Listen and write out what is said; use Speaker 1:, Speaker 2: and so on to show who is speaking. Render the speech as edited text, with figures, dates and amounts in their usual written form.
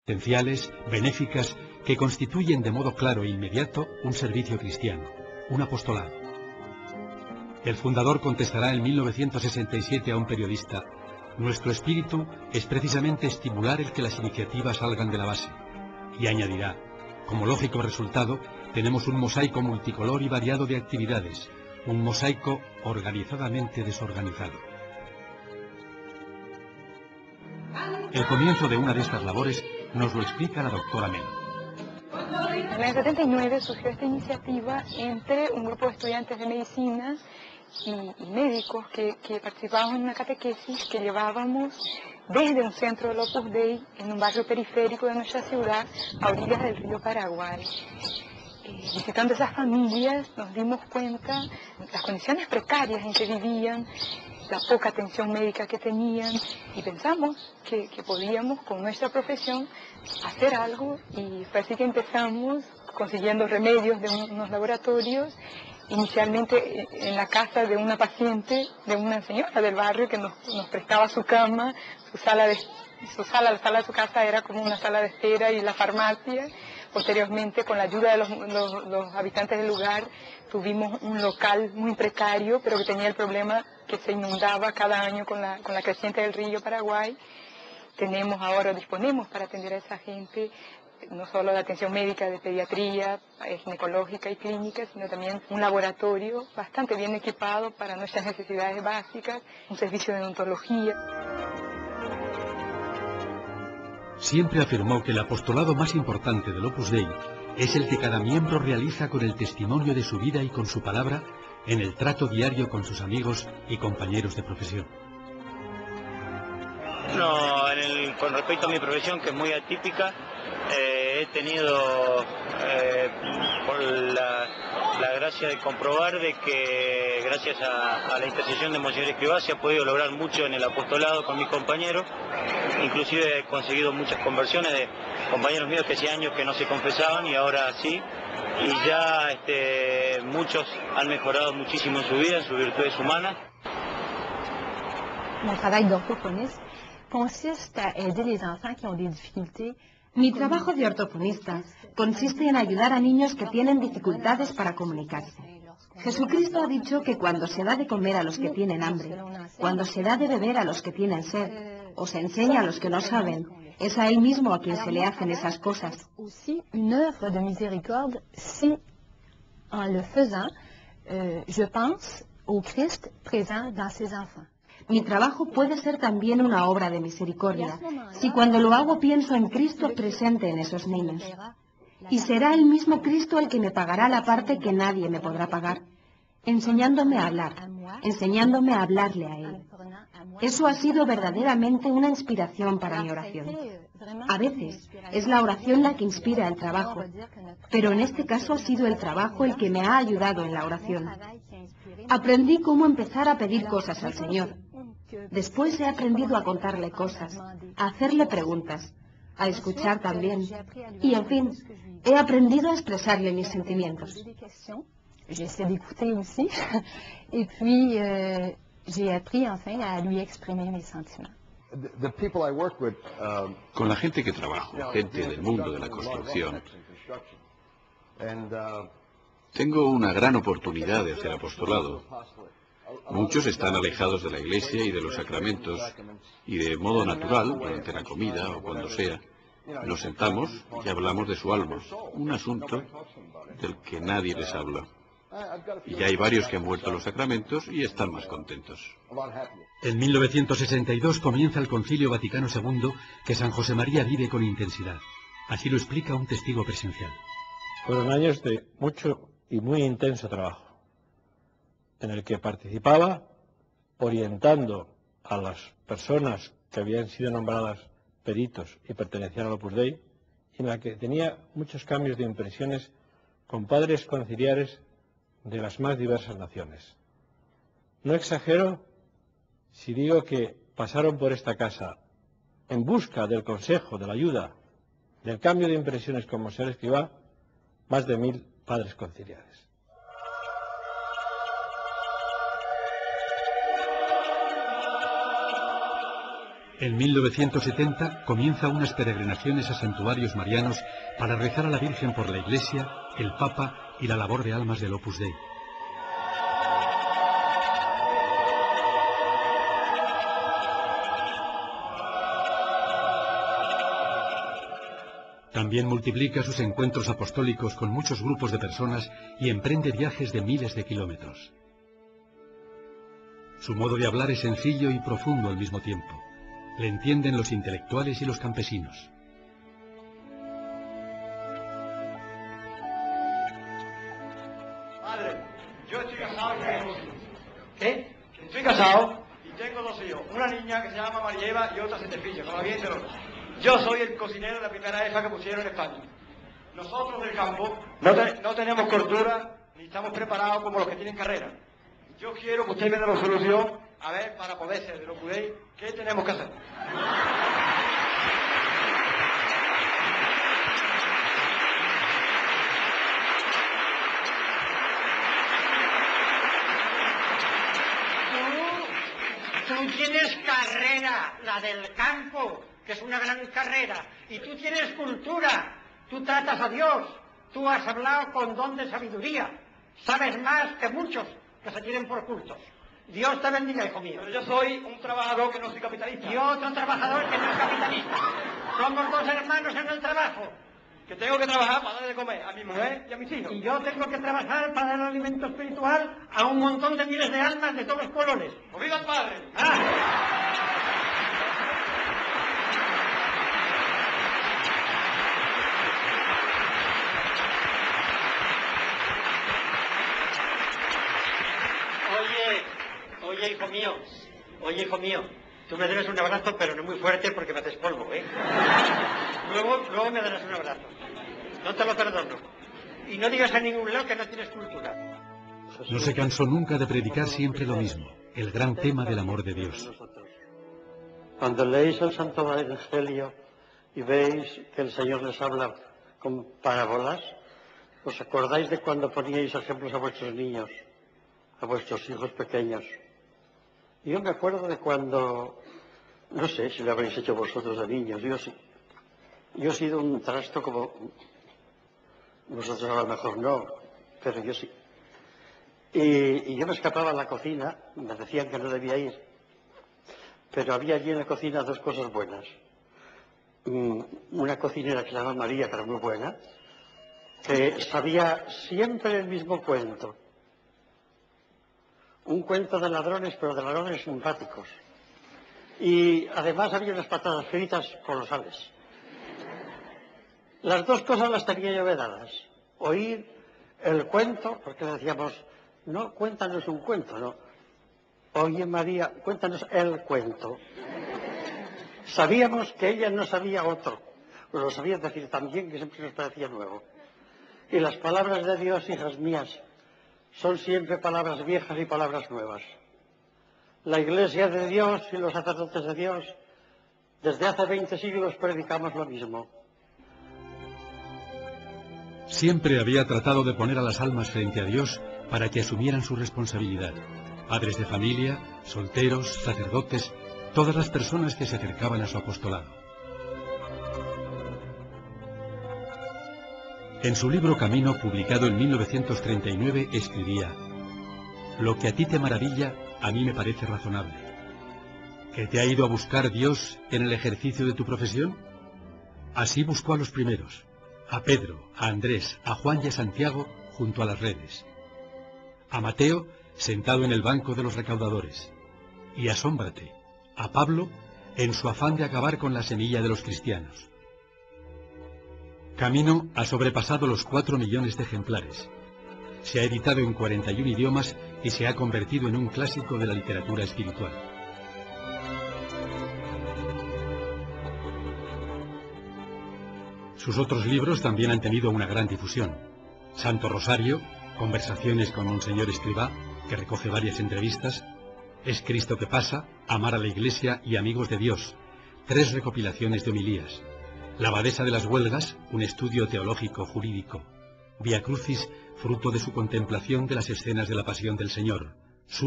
Speaker 1: esenciales, benéficas, que constituyen de modo claro e inmediato un servicio cristiano, un apostolado. El fundador contestará en 1967 a un periodista: nuestro espíritu es precisamente estimular el que las iniciativas salgan de la base. Y añadirá: como lógico resultado, tenemos un mosaico multicolor y variado de actividades, un mosaico organizadamente desorganizado. El comienzo de una de estas labores nos lo explica la doctora Mel.
Speaker 2: En el 79 surgió esta iniciativa entre un grupo de estudiantes de medicina y médicos que participaban en una catequesis que llevábamos desde un centro del Opus Dei en un barrio periférico de nuestra ciudad a orillas del río Paraguay. Visitando esas familias nos dimos cuenta de las condiciones precarias en que vivían, la poca atención médica que tenían, y pensamos que podíamos con nuestra profesión hacer algo, y fue así que empezamos consiguiendo remedios de unos laboratorios, inicialmente en la casa de una paciente, de una señora del barrio que nos prestaba su cama, la sala de su casa era como una sala de espera y la farmacia. Posteriormente, con la ayuda de los habitantes del lugar, tuvimos un local muy precario, pero que tenía el problema que se inundaba cada año con la creciente del río Paraguay. Disponemos para atender a esa gente, no solo de atención médica, de pediatría, ginecológica y clínica, sino también un laboratorio bastante bien equipado para nuestras necesidades básicas, un servicio de odontología.
Speaker 1: Siempre afirmó que el apostolado más importante del Opus Dei es el que cada miembro realiza con el testimonio de su vida y con su palabra en el trato diario con sus amigos y compañeros de profesión.
Speaker 3: No, con respecto a mi profesión, que es muy atípica, he tenido por la gracia de comprobar de que gracias a la intercesión de Monseñor Escrivá se ha podido lograr mucho en el apostolado con mis compañeros. Inclusive he conseguido muchas conversiones de compañeros míos que hacía años que no se confesaban y ahora sí, y ya muchos han mejorado muchísimo en su vida, en sus virtudes humanas.
Speaker 4: Mon travail d'orthophoniste consiste à aider les enfants qui ont des difficultés.
Speaker 5: Mi trabajo de ortofonista consiste en ayudar a niños que tienen dificultades para comunicarse. Jesucristo ha dicho que cuando se da de comer a los que tienen hambre, cuando se da de beber a los que tienen sed, o se enseña a los que no saben, es a Él mismo a quien se le hacen esas cosas.
Speaker 4: Aussi une œuvre de miséricorde si, en le faisant, je pense au Christ présent dans ses enfants.
Speaker 5: Mi trabajo puede ser también una obra de misericordia, si cuando lo hago pienso en Cristo presente en esos niños. Y será el mismo Cristo el que me pagará la parte que nadie me podrá pagar, enseñándome a hablar, enseñándome a hablarle a Él. Eso ha sido verdaderamente una inspiración para mi oración. A veces es la oración la que inspira el trabajo, pero en este caso ha sido el trabajo el que me ha ayudado en la oración. Aprendí cómo empezar a pedir cosas al Señor. Después he aprendido a contarle cosas, a hacerle preguntas, a escuchar también. Y, en fin, he aprendido a expresarle mis sentimientos.
Speaker 4: J'essaie d'écouter aussi. Et puis, j'ai appris enfin à lui exprimer mes sentiments.
Speaker 6: Con la gente que trabajo, gente del mundo de la construcción, tengo una gran oportunidad de hacer apostolado. Muchos están alejados de la iglesia y de los sacramentos, y de modo natural, durante la comida o cuando sea, nos sentamos y hablamos de su alma, un asunto del que nadie les habla. Y ya hay varios que han vuelto a los sacramentos y están más contentos.
Speaker 1: En 1962 comienza el Concilio Vaticano II, que San José María vive con intensidad. Así lo explica un testigo presencial.
Speaker 7: Fueron años de mucho y muy intenso trabajo, en el que participaba orientando a las personas que habían sido nombradas peritos y pertenecían al Opus Dei, y en la que tenía muchos cambios de impresiones con padres conciliares de las más diversas naciones. No exagero si digo que pasaron por esta casa en busca del consejo, de la ayuda, del cambio de impresiones con Monseñor Escrivá, más de 1000 padres conciliares.
Speaker 1: En 1970 comienza unas peregrinaciones a santuarios marianos para rezar a la Virgen por la Iglesia, el Papa y la labor de almas del Opus Dei. También multiplica sus encuentros apostólicos con muchos grupos de personas y emprende viajes de miles de kilómetros. Su modo de hablar es sencillo y profundo al mismo tiempo. Le entienden los intelectuales y los campesinos.
Speaker 8: Padre, yo estoy casado y tengo 2 hijos. ¿Qué? Estoy casado y tengo 2 hijos. Una niña que se llama María Eva y otra Setefilla, como bien se lo... Yo soy el cocinero de la primera EFA que pusieron en España. Nosotros del campo no tenemos cordura ni estamos preparados como los que tienen carrera. Yo quiero que usted me dé la solución, a ver, para poder ser de lo que podéis, ¿qué tenemos que hacer?
Speaker 9: Tú tienes carrera, la del campo, que es una gran carrera, y tú tienes cultura, tú tratas a Dios, tú has hablado con don de sabiduría, sabes más que muchos que se tienen por cultos. Dios te bendiga, hijo mío.
Speaker 8: Pero yo soy un trabajador que no soy capitalista.
Speaker 9: Y otro trabajador que no es capitalista. Somos 2 hermanos en el trabajo.
Speaker 8: Que tengo que trabajar para darle de comer a mi mujer y a mis hijos.
Speaker 9: Y yo tengo que trabajar para dar alimento espiritual a un montón de miles de almas de todos los colores.
Speaker 8: ¡Pues viva el Padre!
Speaker 9: Oye, hijo mío, tú me debes un abrazo, pero no muy fuerte porque me haces polvo, ¿eh? Luego me darás un abrazo. No te lo perdono. Y no digas a ningún lado que no tienes cultura.
Speaker 1: No se cansó nunca de predicar siempre lo mismo, el gran tema del amor de Dios.
Speaker 10: Cuando leéis el Santo Evangelio y veis que el Señor les habla con parábolas, ¿os acordáis de cuando poníais ejemplos a vuestros niños, a vuestros hijos pequeños? Yo me acuerdo de cuando, no sé si lo habréis hecho vosotros de niños, yo sí. Yo he sido un trasto como, vosotros a lo mejor no, pero yo sí. Y yo me escapaba a la cocina, me decían que no debía ir, pero había allí en la cocina 2 cosas buenas. Una cocinera que se llama María, que era muy buena, que sabía siempre el mismo cuento. Un cuento de ladrones, pero de ladrones simpáticos. Y además había unas patatas fritas colosales. Las 2 cosas las tenía yo vedadas. Oír el cuento, porque le decíamos, no, cuéntanos un cuento, no. Oye, María, cuéntanos el cuento. Sabíamos que ella no sabía otro. Lo sabía decir también, que siempre nos parecía nuevo. Y las palabras de Dios, hijas mías, son siempre palabras viejas y palabras nuevas. La Iglesia de Dios y los sacerdotes de Dios, desde hace 20 siglos predicamos lo mismo.
Speaker 1: Siempre había tratado de poner a las almas frente a Dios para que asumieran su responsabilidad. Padres de familia, solteros, sacerdotes, todas las personas que se acercaban a su apostolado. En su libro Camino, publicado en 1939, escribía: «Lo que a ti te maravilla, a mí me parece razonable. ¿Que te ha ido a buscar Dios en el ejercicio de tu profesión? Así buscó a los primeros, a Pedro, a Andrés, a Juan y a Santiago junto a las redes, a Mateo sentado en el banco de los recaudadores, y asómbrate, a Pablo en su afán de acabar con la semilla de los cristianos». Camino ha sobrepasado los 4 millones de ejemplares. Se ha editado en 41 idiomas y se ha convertido en un clásico de la literatura espiritual. Sus otros libros también han tenido una gran difusión. Santo Rosario, Conversaciones con Monseñor Escrivá, que recoge varias entrevistas, Es Cristo que pasa, Amar a la Iglesia y Amigos de Dios, 3 recopilaciones de homilías. La Abadesa de las Huelgas, un estudio teológico jurídico. Via Crucis, fruto de su contemplación de las escenas de la Pasión del Señor.